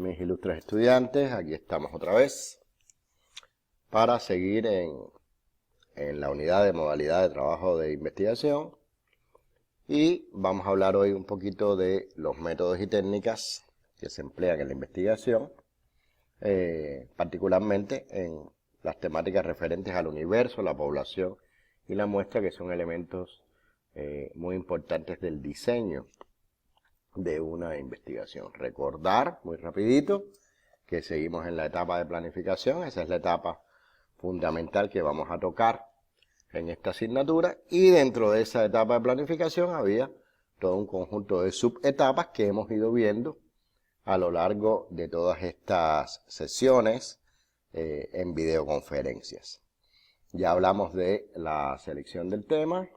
Mis ilustres estudiantes, aquí estamos otra vez para seguir en la unidad de modalidad de trabajo de investigación y vamos a hablar hoy un poquito de los métodos y técnicas que se emplean en la investigación, particularmente en las temáticas referentes al universo, la población y la muestra, que son elementos muy importantes del diseño de una investigación. Recordar muy rapidito que seguimos en la etapa de planificación. Esa es la etapa fundamental que vamos a tocar en esta asignatura, y dentro de esa etapa de planificación había todo un conjunto de subetapas que hemos ido viendo a lo largo de todas estas sesiones en videoconferencias. Ya hablamos de la selección del tema,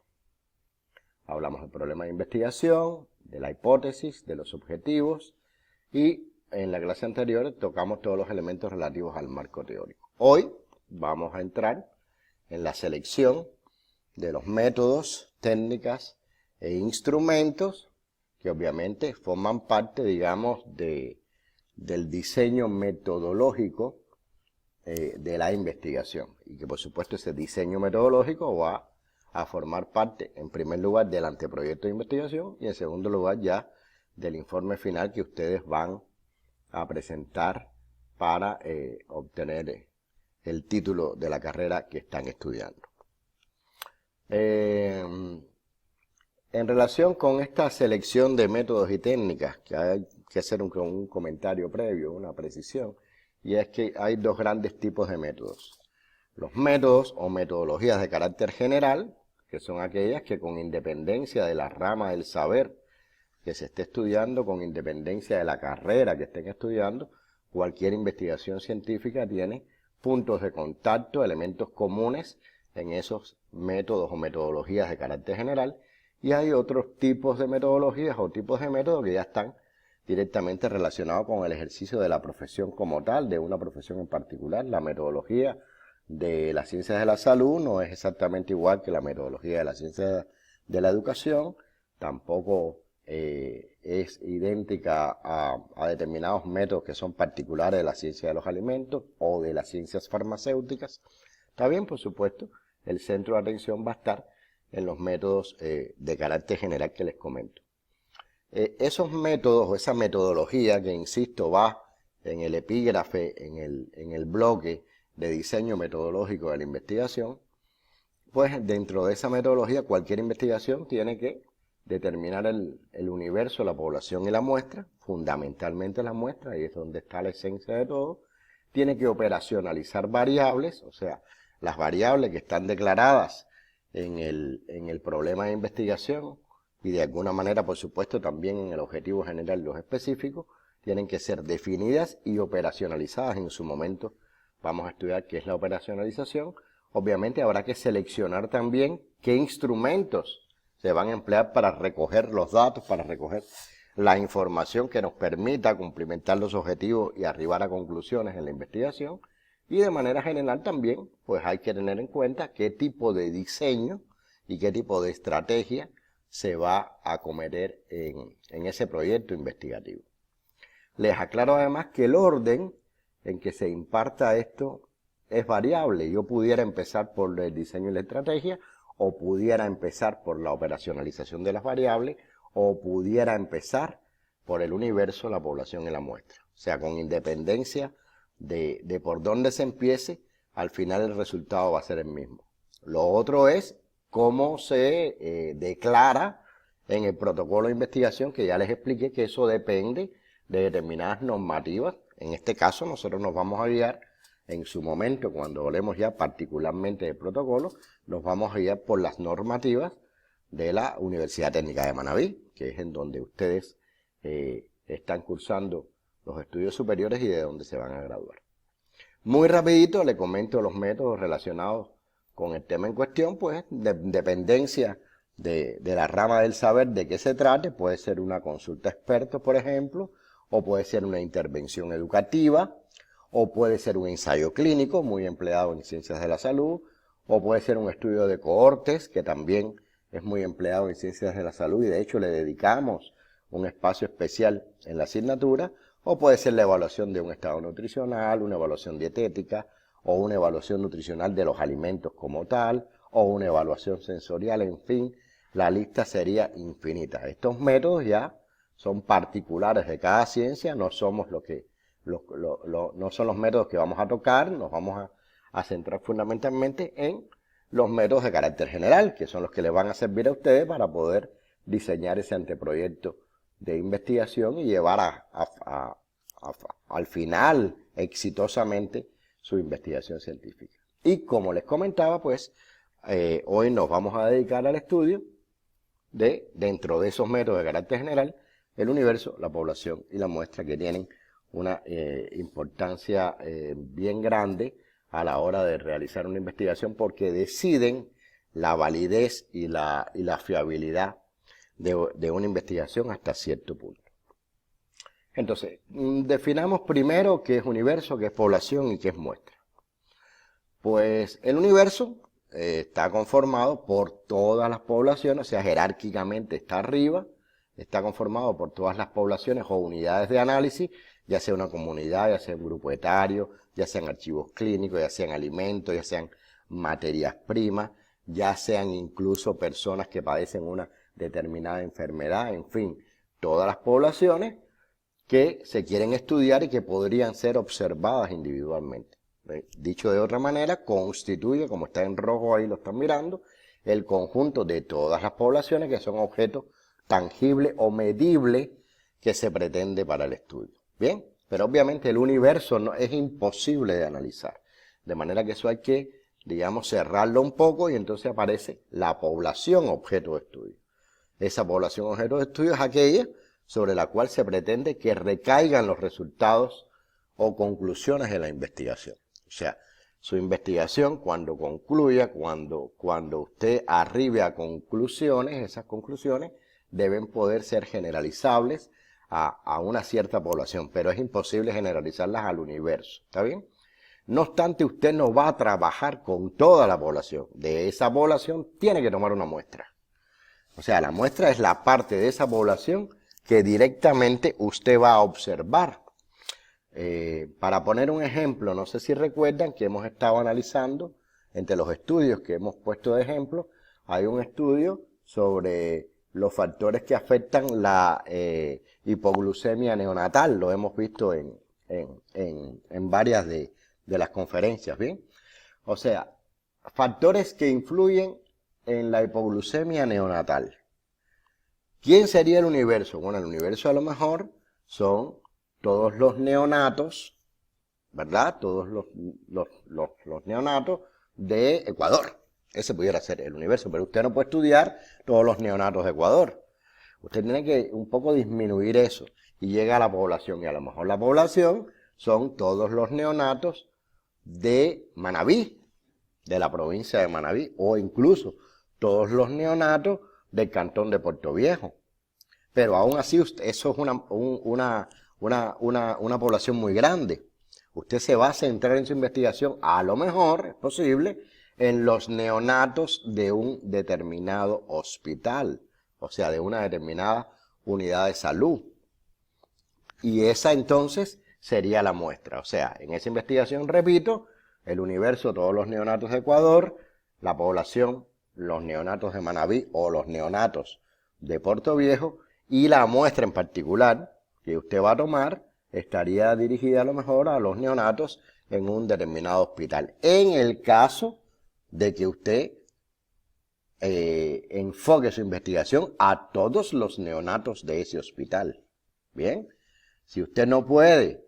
hablamos del problema de investigación, de la hipótesis, de los objetivos, y en la clase anterior tocamos todos los elementos relativos al marco teórico. Hoy vamos a entrar en la selección de los métodos, técnicas e instrumentos que obviamente forman parte, digamos, del diseño metodológico de la investigación, y que por supuesto ese diseño metodológico va a formar parte, en primer lugar, del anteproyecto de investigación y en segundo lugar ya del informe final que ustedes van a presentar para obtener el título de la carrera que están estudiando. En relación con esta selección de métodos y técnicas, que hay que hacer un comentario previo, una precisión, y es que hay dos grandes tipos de métodos. Los métodos o metodologías de carácter general, que son aquellas que con independencia de la rama del saber que se esté estudiando, con independencia de la carrera que estén estudiando, cualquier investigación científica tiene puntos de contacto, elementos comunes en esos métodos o metodologías de carácter general, y hay otros tipos de metodologías o tipos de métodos que ya están directamente relacionados con el ejercicio de la profesión como tal, de una profesión en particular. La metodología de las ciencias de la salud no es exactamente igual que la metodología de la ciencia de la educación, tampoco es idéntica a determinados métodos que son particulares de la ciencia de los alimentos o de las ciencias farmacéuticas. También, por supuesto, el centro de atención va a estar en los métodos de carácter general que les comento. Esos métodos o esa metodología que, insisto, va en el epígrafe, en el bloque de diseño metodológico de la investigación, pues dentro de esa metodología cualquier investigación tiene que determinar el universo, la población y la muestra, fundamentalmente la muestra, ahí es donde está la esencia de todo. Tiene que operacionalizar variables, o sea, las variables que están declaradas en el problema de investigación y de alguna manera, por supuesto, también en el objetivo general y los específicos, tienen que ser definidas y operacionalizadas en su momento. Vamos a estudiar qué es la operacionalización. Obviamente habrá que seleccionar también qué instrumentos se van a emplear para recoger los datos, para recoger la información que nos permita cumplimentar los objetivos y arribar a conclusiones en la investigación. Y de manera general también, pues hay que tener en cuenta qué tipo de diseño y qué tipo de estrategia se va a acometer en ese proyecto investigativo. Les aclaro además que el orden en que se imparta esto es variable. Yo pudiera empezar por el diseño y la estrategia, o pudiera empezar por la operacionalización de las variables, o pudiera empezar por el universo, la población y la muestra. O sea, con independencia de por dónde se empiece, al final el resultado va a ser el mismo. Lo otro es cómo se declara en el protocolo de investigación, que ya les expliqué que eso depende de determinadas normativas. En este caso nosotros nos vamos a guiar en su momento, cuando hablemos ya particularmente del protocolo, nos vamos a guiar por las normativas de la Universidad Técnica de Manabí, que es en donde ustedes están cursando los estudios superiores y de donde se van a graduar. Muy rapidito le comento los métodos relacionados con el tema en cuestión, pues de dependencia de la rama del saber de qué se trate. Puede ser una consulta a expertos, por ejemplo, o puede ser una intervención educativa, o puede ser un ensayo clínico muy empleado en ciencias de la salud, o puede ser un estudio de cohortes, que también es muy empleado en ciencias de la salud y de hecho le dedicamos un espacio especial en la asignatura, O puede ser la evaluación de un estado nutricional, una evaluación dietética, o una evaluación nutricional de los alimentos como tal, o una evaluación sensorial, en fin, la lista sería infinita. Estos métodos ya son particulares de cada ciencia, no somos no son los métodos que vamos a tocar, nos vamos a centrar fundamentalmente en los métodos de carácter general, que son los que les van a servir a ustedes para poder diseñar ese anteproyecto de investigación y llevar al final exitosamente su investigación científica. Y como les comentaba, pues hoy nos vamos a dedicar al estudio dentro de esos métodos de carácter general, el universo, la población y la muestra, que tienen una importancia bien grande a la hora de realizar una investigación, porque deciden la validez y la fiabilidad de una investigación hasta cierto punto. Entonces, definamos primero qué es universo, qué es población y qué es muestra. Pues el universo está conformado por todas las poblaciones, o sea, jerárquicamente está arriba, está conformado por todas las poblaciones o unidades de análisis, ya sea una comunidad, ya sea un grupo etario, ya sean archivos clínicos, ya sean alimentos, ya sean materias primas, ya sean incluso personas que padecen una determinada enfermedad, en fin, todas las poblaciones que se quieren estudiar y que podrían ser observadas individualmente. Dicho de otra manera, constituye, como está en rojo ahí lo están mirando, el conjunto de todas las poblaciones que son objetos tangibles o medibles que se pretende para el estudio. Bien, pero obviamente el universo no, es imposible de analizar, de manera que eso hay que, digamos, cerrarlo un poco y entonces aparece la población objeto de estudio. Esa población objeto de estudio es aquella sobre la cual se pretende que recaigan los resultados o conclusiones de la investigación. O sea, su investigación cuando concluya, cuando usted arribe a conclusiones, esas conclusiones deben poder ser generalizables a una cierta población, pero es imposible generalizarlas al universo, ¿está bien? No obstante, usted no va a trabajar con toda la población. De esa población tiene que tomar una muestra. O sea, la muestra es la parte de esa población que directamente usted va a observar. Para poner un ejemplo, no sé si recuerdan que hemos estado analizando, entre los estudios que hemos puesto de ejemplo, hay un estudio sobre los factores que afectan la hipoglucemia neonatal. Lo hemos visto en varias de las conferencias, ¿bien? O sea, factores que influyen en la hipoglucemia neonatal. ¿Quién sería el universo? Bueno, el universo a lo mejor son todos los neonatos, ¿verdad? Todos los neonatos de Ecuador. Ese pudiera ser el universo, pero usted no puede estudiar todos los neonatos de Ecuador. Usted tiene que un poco disminuir eso y llega a la población, y a lo mejor la población son todos los neonatos de Manabí, de la provincia de Manabí, o incluso todos los neonatos del cantón de Puerto Viejo. Pero aún así, eso es una población muy grande. Usted se va a centrar en su investigación, a lo mejor, es posible, en los neonatos de un determinado hospital, o sea, de una determinada unidad de salud. Y esa entonces sería la muestra. O sea, en esa investigación, repito, el universo, todos los neonatos de Ecuador, la población, los neonatos de Manabí o los neonatos de Puerto Viejo, y la muestra en particular que usted va a tomar estaría dirigida a lo mejor a los neonatos en un determinado hospital. En el caso de que usted enfoque su investigación a todos los neonatos de ese hospital. Bien, si usted no puede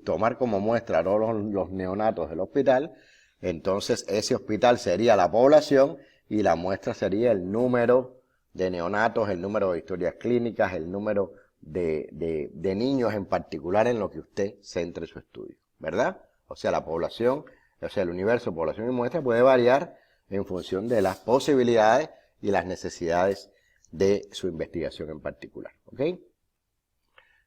tomar como muestra a todos los neonatos del hospital, entonces ese hospital sería la población y la muestra sería el número de neonatos, el número de historias clínicas, el número de niños en particular en lo que usted centre su estudio, ¿verdad? O sea, la población, o sea, el universo, población y muestra puede variar en función de las posibilidades y las necesidades de su investigación en particular, ¿ok?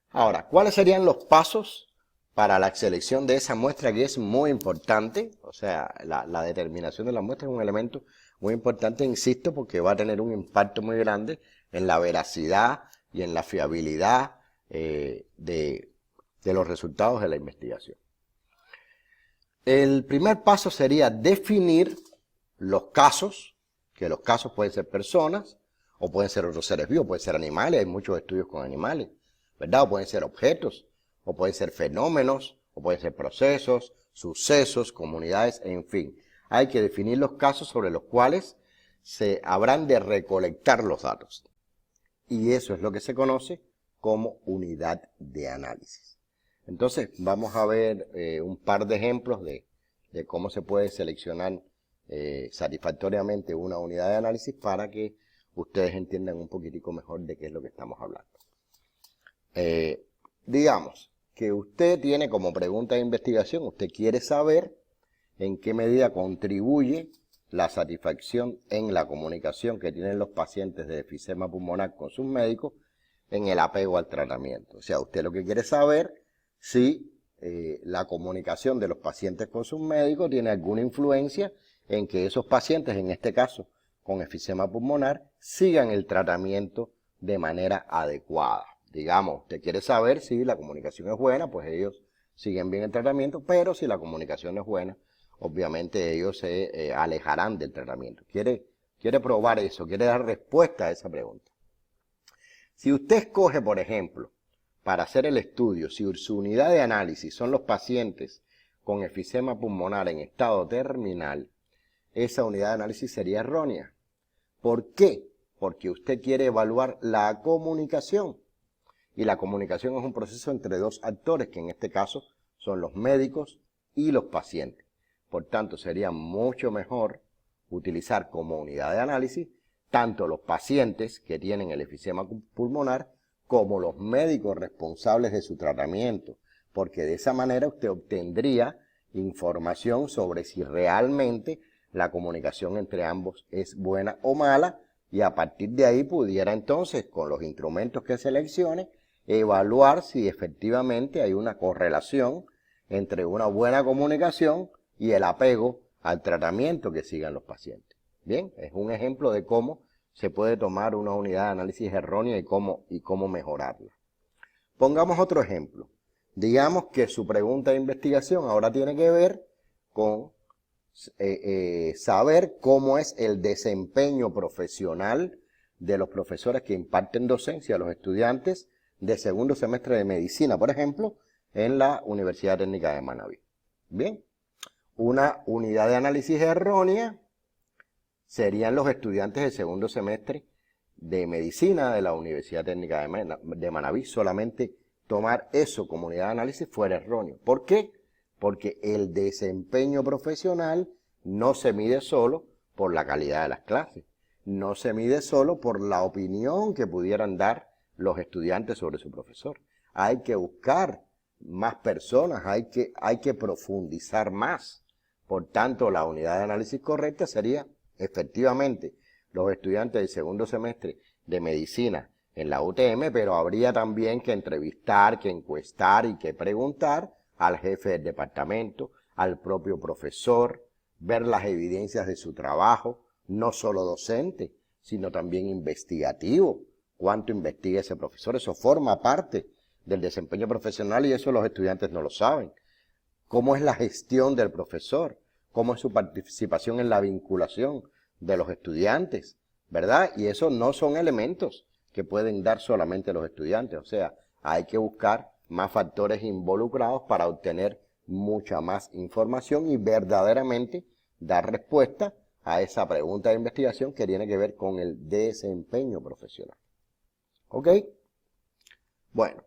Ahora, ¿cuáles serían los pasos para la selección de esa muestra, que es muy importante? O sea, la determinación de la muestra es un elemento muy importante, insisto, porque va a tener un impacto muy grande en la veracidad y en la fiabilidad de los resultados de la investigación. El primer paso sería definir los casos, que los casos pueden ser personas, o pueden ser otros seres vivos, pueden ser animales, hay muchos estudios con animales, ¿verdad? O pueden ser objetos, o pueden ser fenómenos, o pueden ser procesos, sucesos, comunidades, en fin. Hay que definir los casos sobre los cuales se habrán de recolectar los datos. Y eso es lo que se conoce como unidad de análisis. Entonces, vamos a ver un par de ejemplos de cómo se puede seleccionar satisfactoriamente una unidad de análisis para que ustedes entiendan un poquitico mejor de qué es lo que estamos hablando. Digamos que usted tiene como pregunta de investigación, usted quiere saber en qué medida contribuye la satisfacción en la comunicación que tienen los pacientes de enfisema pulmonar con sus médicos en el apego al tratamiento. O sea, usted lo que quiere saber si la comunicación de los pacientes con sus médicos tiene alguna influencia en que esos pacientes, en este caso con enfisema pulmonar, sigan el tratamiento de manera adecuada. Digamos, usted quiere saber si la comunicación es buena, pues ellos siguen bien el tratamiento, pero si la comunicación no es buena, obviamente ellos se alejarán del tratamiento. Quiere probar eso, quiere dar respuesta a esa pregunta. Si usted escoge, por ejemplo, para hacer el estudio, si su unidad de análisis son los pacientes con enfisema pulmonar en estado terminal, esa unidad de análisis sería errónea. ¿Por qué? Porque usted quiere evaluar la comunicación. Y la comunicación es un proceso entre dos actores, que en este caso son los médicos y los pacientes. Por tanto, sería mucho mejor utilizar como unidad de análisis tanto los pacientes que tienen el enfisema pulmonar como los médicos responsables de su tratamiento, porque de esa manera usted obtendría información sobre si realmente la comunicación entre ambos es buena o mala, y a partir de ahí pudiera entonces, con los instrumentos que seleccione, evaluar si efectivamente hay una correlación entre una buena comunicación y el apego al tratamiento que sigan los pacientes. Bien, es un ejemplo de cómo se puede tomar una unidad de análisis errónea y cómo mejorarla. Pongamos otro ejemplo. Digamos que su pregunta de investigación ahora tiene que ver con saber cómo es el desempeño profesional de los profesores que imparten docencia a los estudiantes de segundo semestre de medicina, por ejemplo, en la Universidad Técnica de Manabí. Bien, una unidad de análisis errónea serían los estudiantes de segundo semestre de medicina de la Universidad Técnica de Manabí. Solamente tomar eso como unidad de análisis fuera erróneo. ¿Por qué? Porque el desempeño profesional no se mide solo por la calidad de las clases, no se mide solo por la opinión que pudieran dar los estudiantes sobre su profesor. Hay que buscar más personas, hay que profundizar más. Por tanto, la unidad de análisis correcta sería efectivamente los estudiantes del segundo semestre de medicina en la UTM, pero habría también que entrevistar, que encuestar y que preguntar al jefe del departamento, al propio profesor, ver las evidencias de su trabajo, no solo docente, sino también investigativo. ¿Cuánto investiga ese profesor? Eso forma parte del desempeño profesional y eso los estudiantes no lo saben. ¿Cómo es la gestión del profesor? ¿Cómo es su participación en la vinculación de los estudiantes? ¿Verdad? Y eso no son elementos que pueden dar solamente los estudiantes. O sea, hay que buscar más factores involucrados para obtener mucha más información y verdaderamente dar respuesta a esa pregunta de investigación que tiene que ver con el desempeño profesional. ¿Ok? Bueno,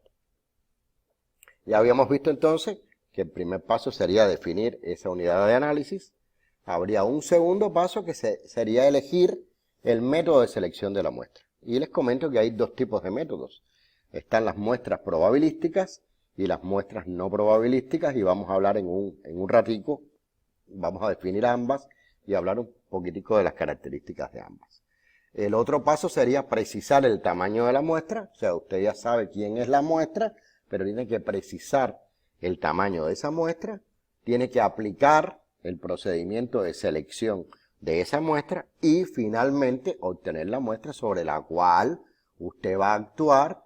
ya habíamos visto entonces que el primer paso sería definir esa unidad de análisis. Habría un segundo paso que sería elegir el método de selección de la muestra. Y les comento que hay dos tipos de métodos. Están las muestras probabilísticas y las muestras no probabilísticas, y vamos a hablar en un ratico, vamos a definir ambas y hablar un poquitico de las características de ambas. El otro paso sería precisar el tamaño de la muestra, o sea, usted ya sabe quién es la muestra, pero tiene que precisar el tamaño de esa muestra, tiene que aplicar el procedimiento de selección de esa muestra y finalmente obtener la muestra sobre la cual usted va a actuar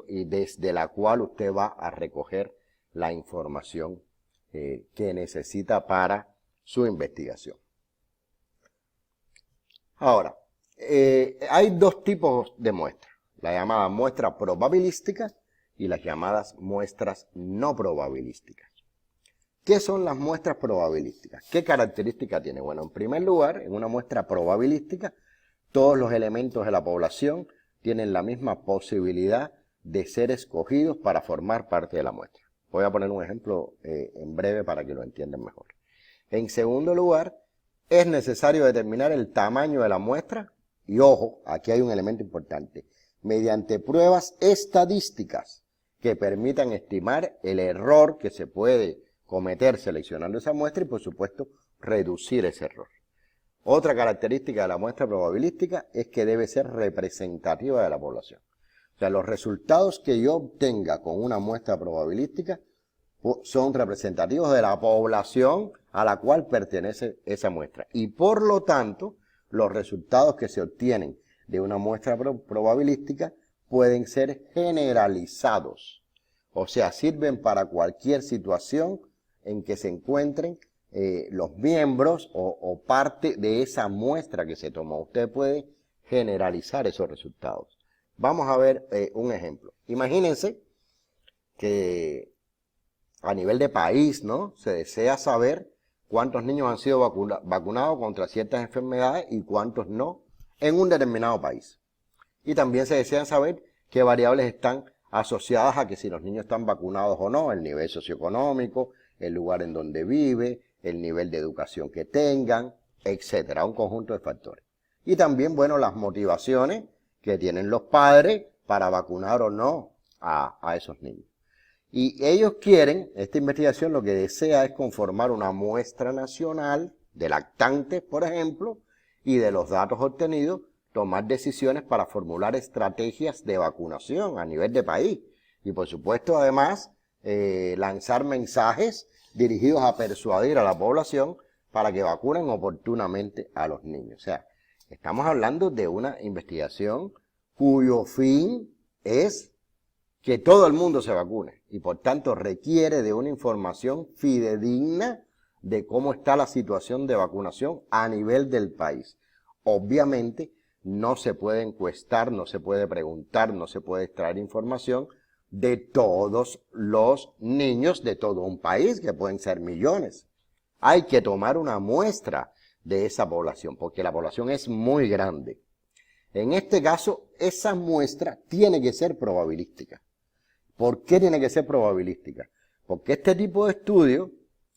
y desde la cual usted va a recoger la información que necesita para su investigación. Ahora, hay dos tipos de muestras, la llamada muestra probabilística y las llamadas muestras no probabilísticas. ¿Qué son las muestras probabilísticas? ¿Qué características tiene? Bueno, en primer lugar, en una muestra probabilística, todos los elementos de la población tienen la misma posibilidad de ser escogidos para formar parte de la muestra. Voy a poner un ejemplo en breve para que lo entiendan mejor. En segundo lugar, es necesario determinar el tamaño de la muestra y, ojo, aquí hay un elemento importante, mediante pruebas estadísticas que permitan estimar el error que se puede cometer seleccionando esa muestra y, por supuesto, reducir ese error. Otra característica de la muestra probabilística es que debe ser representativa de la población. O sea, los resultados que yo obtenga con una muestra probabilística son representativos de la población a la cual pertenece esa muestra. Y por lo tanto, los resultados que se obtienen de una muestra probabilística pueden ser generalizados. O sea, sirven para cualquier situación en que se encuentren los miembros o parte de esa muestra que se tomó. Usted puede generalizar esos resultados. Vamos a ver un ejemplo. Imagínense que a nivel de país, ¿no?, se desea saber cuántos niños han sido vacunados contra ciertas enfermedades y cuántos no en un determinado país. Y también se desea saber qué variables están asociadas a que si los niños están vacunados o no, el nivel socioeconómico, el lugar en donde vive, el nivel de educación que tengan, etcétera, un conjunto de factores. Y también, bueno, las motivaciones que tienen los padres para vacunar o no a esos niños. Y ellos quieren, esta investigación lo que desea es conformar una muestra nacional de lactantes, por ejemplo, y de los datos obtenidos, tomar decisiones para formular estrategias de vacunación a nivel de país. Y por supuesto, además, lanzar mensajes dirigidos a persuadir a la población para que vacunen oportunamente a los niños. O sea, estamos hablando de una investigación cuyo fin es que todo el mundo se vacune y por tanto requiere de una información fidedigna de cómo está la situación de vacunación a nivel del país. Obviamente no se puede encuestar, no se puede preguntar, no se puede extraer información de todos los niños de todo un país, que pueden ser millones. Hay que tomar una muestra de esa población, porque la población es muy grande. En este caso, esa muestra tiene que ser probabilística. ¿Por qué tiene que ser probabilística? Porque este tipo de estudio,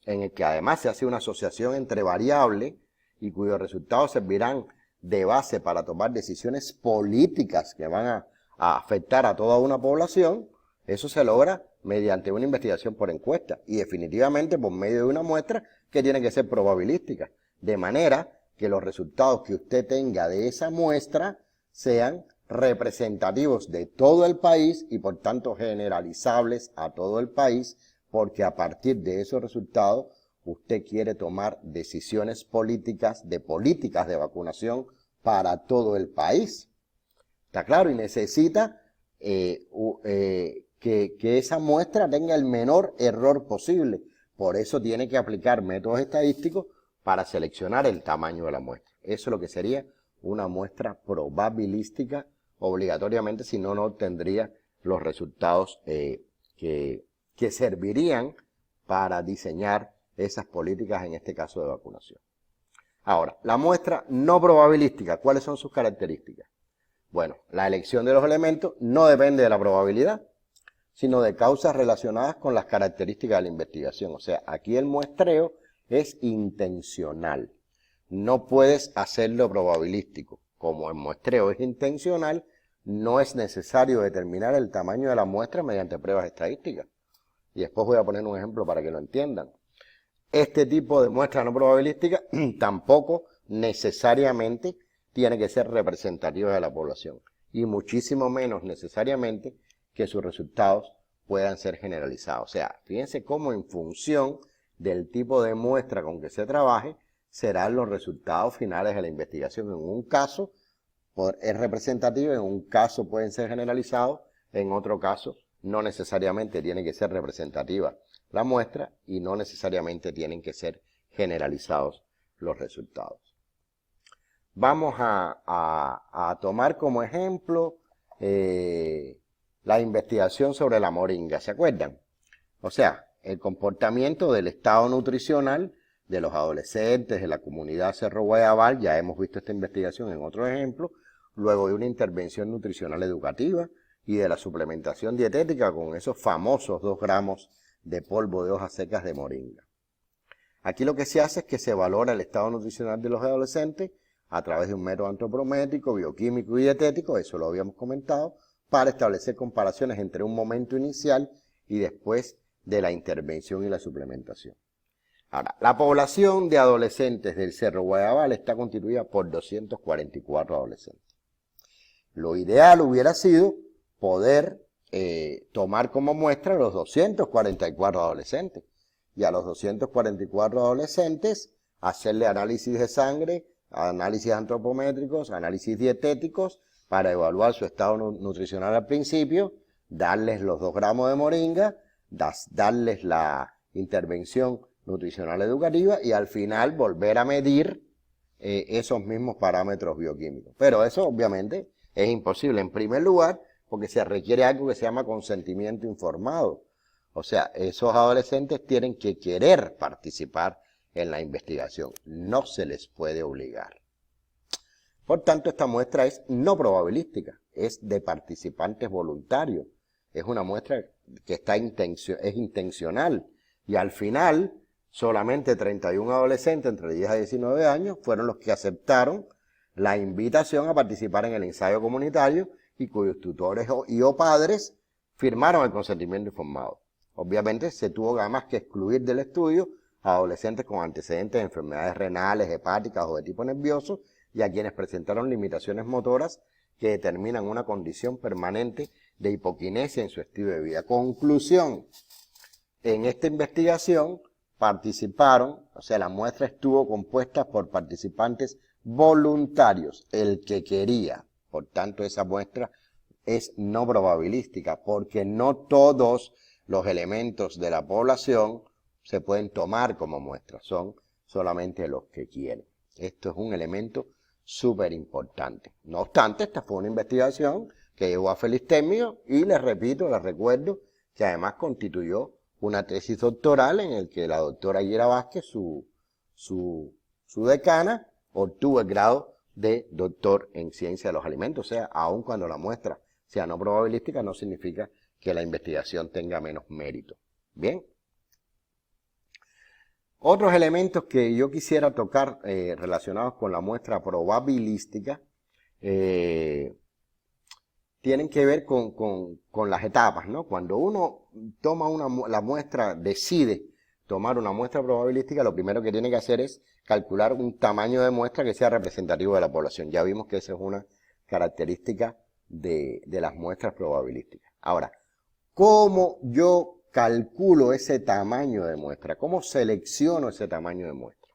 en el que además se hace una asociación entre variables y cuyos resultados servirán de base para tomar decisiones políticas que van a afectar a toda una población, eso se logra mediante una investigación por encuesta y definitivamente por medio de una muestra que tiene que ser probabilística, de manera que los resultados que usted tenga de esa muestra sean representativos de todo el país y por tanto generalizables a todo el país, porque a partir de esos resultados usted quiere tomar decisiones políticas de vacunación para todo el país. ¿Está claro? Y necesita que esa muestra tenga el menor error posible. Por eso tiene que aplicar métodos estadísticos para seleccionar el tamaño de la muestra. Eso es lo que sería una muestra probabilística obligatoriamente, si no, no obtendría los resultados que servirían para diseñar esas políticas, en este caso de vacunación. Ahora, la muestra no probabilística, ¿cuáles son sus características? Bueno, la elección de los elementos no depende de la probabilidad, sino de causas relacionadas con las características de la investigación. O sea, aquí el muestreo es intencional. No puedes hacerlo probabilístico. Como el muestreo es intencional, no es necesario determinar el tamaño de la muestra mediante pruebas estadísticas. Y después voy a poner un ejemplo para que lo entiendan. Este tipo de muestra no probabilística tampoco necesariamente tiene que ser representativa de la población. Y muchísimo menos necesariamente que sus resultados puedan ser generalizados. O sea, fíjense cómo en función del tipo de muestra con que se trabaje, serán los resultados finales de la investigación. En un caso es representativo, en un caso pueden ser generalizados En otro caso, no necesariamente tiene que ser representativa la muestra y no necesariamente tienen que ser generalizados los resultados. Vamos a tomar como ejemplo la investigación sobre la moringa, ¿se acuerdan? O sea, el comportamiento del estado nutricional de los adolescentes de la comunidad Cerro Guayabal, ya hemos visto esta investigación en otro ejemplo, luego de una intervención nutricional educativa y de la suplementación dietética con esos famosos 2 gramos de polvo de hojas secas de moringa. Aquí lo que se hace es que se valora el estado nutricional de los adolescentes a través de un método antropométrico, bioquímico y dietético, eso lo habíamos comentado, para establecer comparaciones entre un momento inicial y después de la intervención y la suplementación. Ahora, la población de adolescentes del Cerro Guayabal está constituida por 244 adolescentes. Lo ideal hubiera sido poder tomar como muestra los 244 adolescentes. Y a los 244 adolescentes hacerle análisis de sangre, análisis antropométricos, análisis dietéticos para evaluar su estado nutricional al principio, darles los 2 gramos de moringa, darles la intervención nutricional educativa y al final volver a medir esos mismos parámetros bioquímicos. Pero eso obviamente es imposible, en primer lugar, porque se requiere algo que se llama consentimiento informado. O sea, esos adolescentes tienen que querer participar en la investigación, no se les puede obligar. Por tanto, esta muestra es no probabilística, es de participantes voluntarios, es una muestra que es intencional y al final solamente 31 adolescentes entre 10 a 19 años fueron los que aceptaron la invitación a participar en el ensayo comunitario y cuyos tutores o padres firmaron el consentimiento informado. Obviamente se tuvo además que excluir del estudio a adolescentes con antecedentes de enfermedades renales, hepáticas o de tipo nervioso y a quienes presentaron limitaciones motoras que determinan una condición permanente de hipoquinesia en su estilo de vida. Conclusión, en esta investigación participaron, o sea, la muestra estuvo compuesta por participantes voluntarios, el que quería. Por tanto, esa muestra es no probabilística, porque no todos los elementos de la población se pueden tomar como muestra, son solamente los que quieren. Esto es un elemento súper importante. No obstante, esta fue una investigación que llevó a Félix Témio y les repito, les recuerdo que además constituyó una tesis doctoral en el que la doctora Yera Vázquez, su decana, obtuvo el grado de doctor en ciencia de los alimentos. O sea, aun cuando la muestra sea no probabilística, no significa que la investigación tenga menos mérito. Bien. Otros elementos que yo quisiera tocar relacionados con la muestra probabilística tienen que ver con las etapas, ¿no? Cuando uno toma la muestra, decide tomar una muestra probabilística, lo primero que tiene que hacer es calcular un tamaño de muestra que sea representativo de la población. Ya vimos que esa es una característica de las muestras probabilísticas. Ahora, ¿cómo yo calculo ese tamaño de muestra? ¿Cómo selecciono ese tamaño de muestra?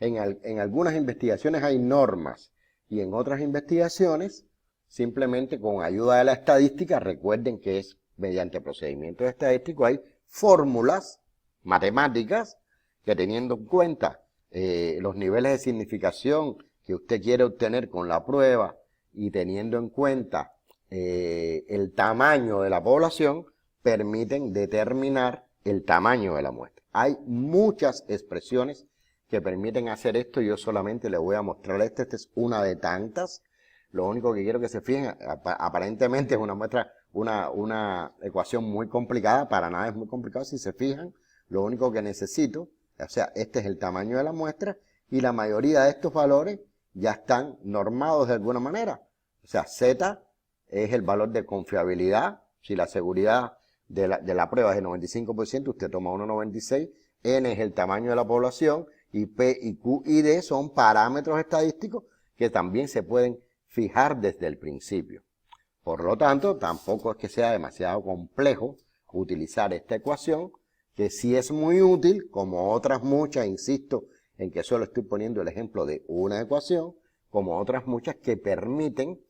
En algunas investigaciones hay normas y en otras investigaciones simplemente con ayuda de la estadística, recuerden que es mediante procedimientos estadísticos, hay fórmulas matemáticas que teniendo en cuenta los niveles de significación que usted quiere obtener con la prueba y teniendo en cuenta el tamaño de la población, permiten determinar el tamaño de la muestra. Hay muchas expresiones que permiten hacer esto, yo solamente les voy a mostrar esta es una de tantas. Lo único que quiero que se fijen, aparentemente es una muestra, una ecuación muy complicada, para nada es muy complicado si se fijan. Lo único que necesito, o sea, este es el tamaño de la muestra y la mayoría de estos valores ya están normados de alguna manera. O sea, Z es el valor de confiabilidad, si la seguridad de la prueba es de 95%, usted toma 1,96, N es el tamaño de la población y P y Q y D son parámetros estadísticos que también se pueden fijar desde el principio. Por lo tanto, tampoco es que sea demasiado complejo utilizar esta ecuación, que sí es muy útil, como otras muchas, insisto en que solo estoy poniendo el ejemplo de una ecuación, como otras muchas que permiten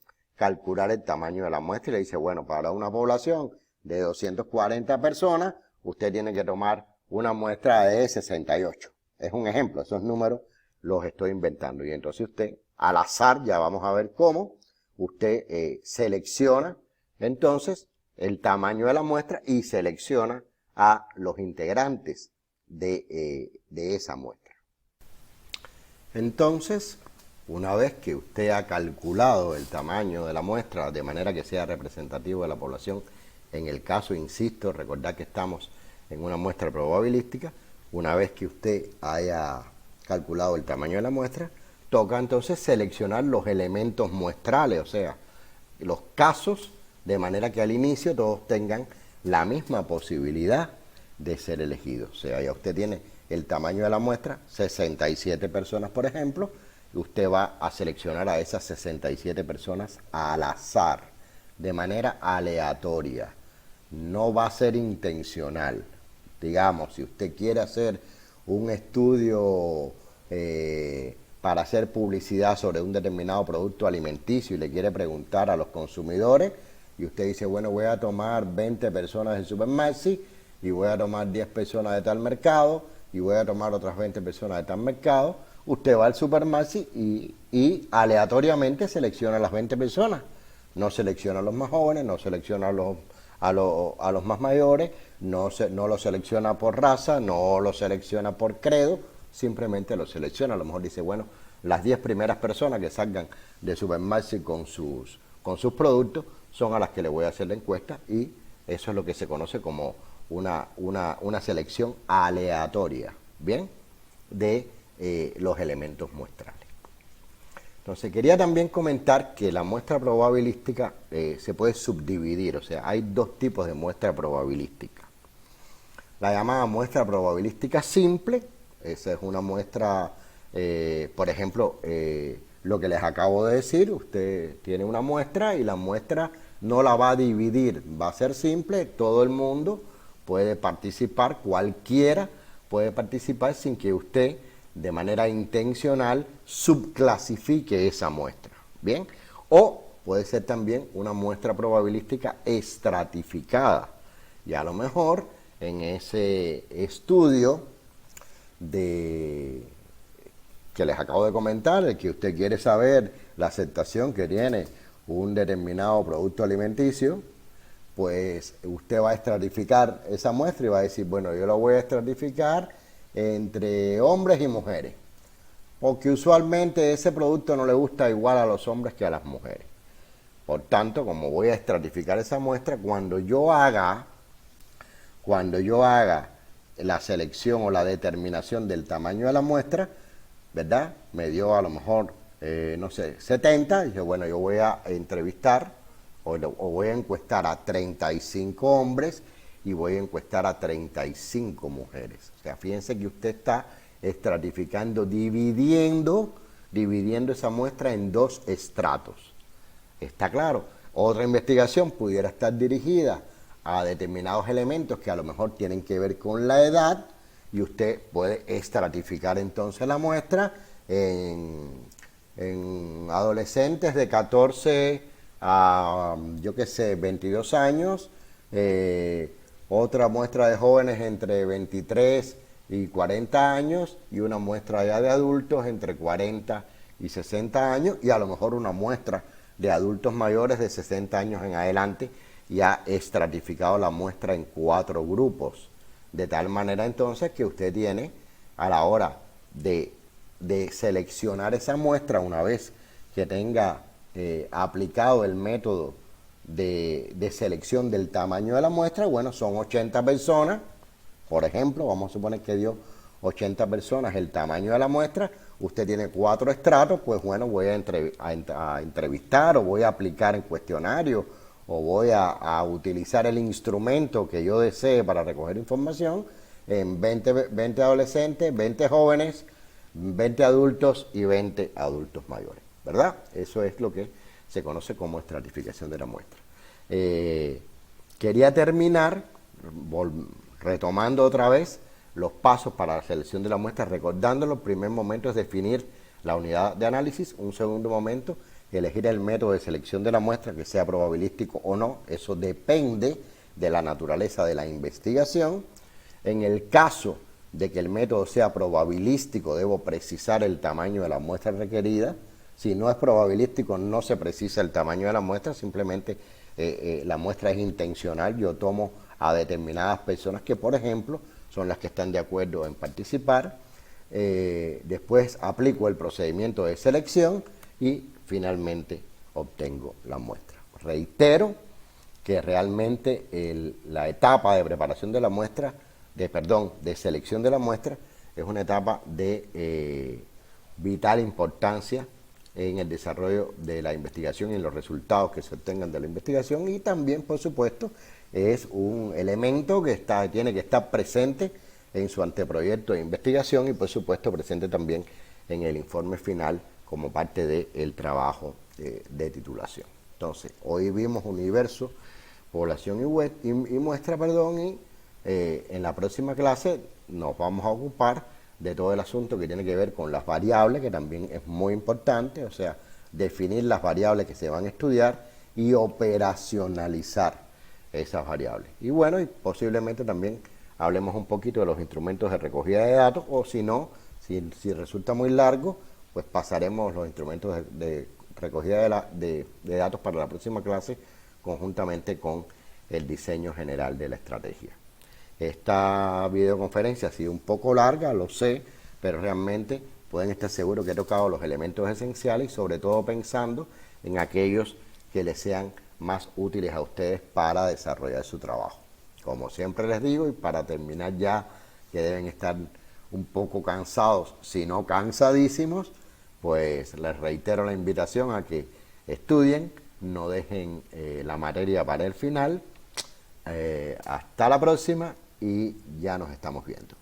calcular el tamaño de la muestra y le dice, bueno, para una población de 240 personas, usted tiene que tomar una muestra de 68. Es un ejemplo, esos números los estoy inventando. Y entonces usted, al azar, ya vamos a ver cómo, usted selecciona entonces el tamaño de la muestra y selecciona a los integrantes de esa muestra. Entonces, una vez que usted ha calculado el tamaño de la muestra de manera que sea representativo de la población, en el caso, insisto, recordad que estamos en una muestra probabilística, una vez que usted haya calculado el tamaño de la muestra, toca entonces seleccionar los elementos muestrales, o sea, los casos, de manera que al inicio todos tengan la misma posibilidad de ser elegidos. O sea, ya usted tiene el tamaño de la muestra, 67 personas, por ejemplo, y usted va a seleccionar a esas 67 personas al azar, de manera aleatoria. No va a ser intencional. Digamos, si usted quiere hacer un estudio para hacer publicidad sobre un determinado producto alimenticio y le quiere preguntar a los consumidores, y usted dice, bueno, voy a tomar 20 personas del Supermaxi y voy a tomar 10 personas de tal mercado y voy a tomar otras 20 personas de tal mercado, usted va al Supermaxi y aleatoriamente selecciona a las 20 personas. No selecciona a los más jóvenes, no selecciona a los más mayores, no lo selecciona por raza, no lo selecciona por credo, simplemente lo selecciona. A lo mejor dice, bueno, las 10 primeras personas que salgan de Supermaxi con sus productos son a las que le voy a hacer la encuesta, y eso es lo que se conoce como una selección aleatoria, ¿bien?, de los elementos muestrales. Entonces, quería también comentar que la muestra probabilística se puede subdividir, o sea, hay dos tipos de muestra probabilística. La llamada muestra probabilística simple, esa es una muestra, por ejemplo, lo que les acabo de decir, usted tiene una muestra y la muestra no la va a dividir, va a ser simple, todo el mundo puede participar, cualquiera puede participar sin que usted de manera intencional subclasifique esa muestra, ¿bien? O puede ser también una muestra probabilística estratificada, y a lo mejor en ese estudio que les acabo de comentar, el que usted quiere saber la aceptación que tiene un determinado producto alimenticio, pues usted va a estratificar esa muestra y va a decir, bueno, yo lo voy a estratificar entre hombres y mujeres, porque usualmente ese producto no le gusta igual a los hombres que a las mujeres. Por tanto, como voy a estratificar esa muestra, cuando yo haga la selección o la determinación del tamaño de la muestra, ¿verdad? Me dio a lo mejor, no sé, 70, y dije, bueno, yo voy a entrevistar o voy a encuestar a 35 hombres y voy a encuestar a 35 mujeres. O sea, fíjense que usted está estratificando, dividiendo esa muestra en dos estratos. ¿Está claro? Otra investigación pudiera estar dirigida a determinados elementos que a lo mejor tienen que ver con la edad, y usted puede estratificar entonces la muestra en adolescentes de 14 a, yo qué sé, 22 años, otra muestra de jóvenes entre 23 y 40 años, y una muestra ya de adultos entre 40 y 60 años, y a lo mejor una muestra de adultos mayores de 60 años en adelante, y ha estratificado la muestra en 4 grupos. De tal manera entonces que usted tiene, a la hora de seleccionar esa muestra, una vez que tenga aplicado el método de selección del tamaño de la muestra, bueno, son 80 personas, por ejemplo, vamos a suponer que dio 80 personas el tamaño de la muestra, usted tiene 4 estratos, pues bueno, voy a entrevistar, o voy a aplicar el cuestionario, o voy a utilizar el instrumento que yo desee para recoger información en 20 adolescentes, 20 jóvenes, 20 adultos y 20 adultos mayores, ¿verdad? Eso es lo que se conoce como estratificación de la muestra. Quería terminar retomando otra vez los pasos para la selección de la muestra, recordando los primeros momentos definir la unidad de análisis, un segundo momento elegir el método de selección de la muestra, que sea probabilístico o no. Eso depende de la naturaleza de la investigación. En el caso de que el método sea probabilístico, debo precisar el tamaño de la muestra requerida. Si no es probabilístico, no se precisa el tamaño de la muestra, simplemente la muestra es intencional. Yo tomo a determinadas personas que, por ejemplo, son las que están de acuerdo en participar. Después aplico el procedimiento de selección y finalmente obtengo la muestra. Reitero que realmente la etapa de preparación de la muestra, de selección de la muestra, es una etapa de vital importancia en el desarrollo de la investigación y en los resultados que se obtengan de la investigación, y también, por supuesto, es un elemento que tiene que estar presente en su anteproyecto de investigación y, por supuesto, presente también en el informe final como parte del trabajo de titulación. Entonces, hoy vimos universo, población y muestra, y en la próxima clase nos vamos a ocupar de todo el asunto que tiene que ver con las variables, que también es muy importante, o sea, definir las variables que se van a estudiar y operacionalizar esas variables. Y bueno, y posiblemente también hablemos un poquito de los instrumentos de recogida de datos, o si no, si resulta muy largo, pues pasaremos los instrumentos de recogida de datos para la próxima clase, conjuntamente con el diseño general de la estrategia. Esta videoconferencia ha sido un poco larga, lo sé, pero realmente pueden estar seguros que he tocado los elementos esenciales y sobre todo pensando en aquellos que les sean más útiles a ustedes para desarrollar su trabajo. Como siempre les digo, y para terminar ya, que deben estar un poco cansados, si no cansadísimos, pues les reitero la invitación a que estudien, no dejen la materia para el final. Hasta la próxima y ya nos estamos viendo.